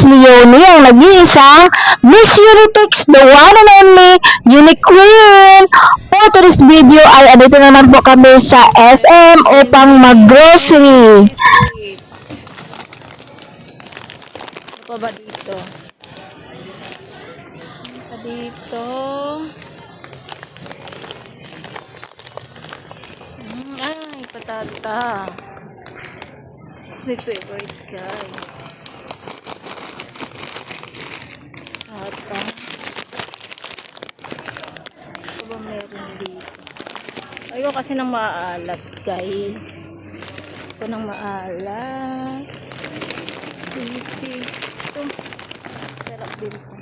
Leone ang nag-iisang Miss Unipix, the one and only Unique Queen. For today's video ay andito naman po kami sa SM upang mag-grocery. Ano pa ba dito? Ano pa dito? Ay, patata. This is my favorite, guys. Patata. Ano ba meron dito? Ayoko kasi ng maalat, guys. Ayoko ng maalat. Easy. Ito. Sarap din po.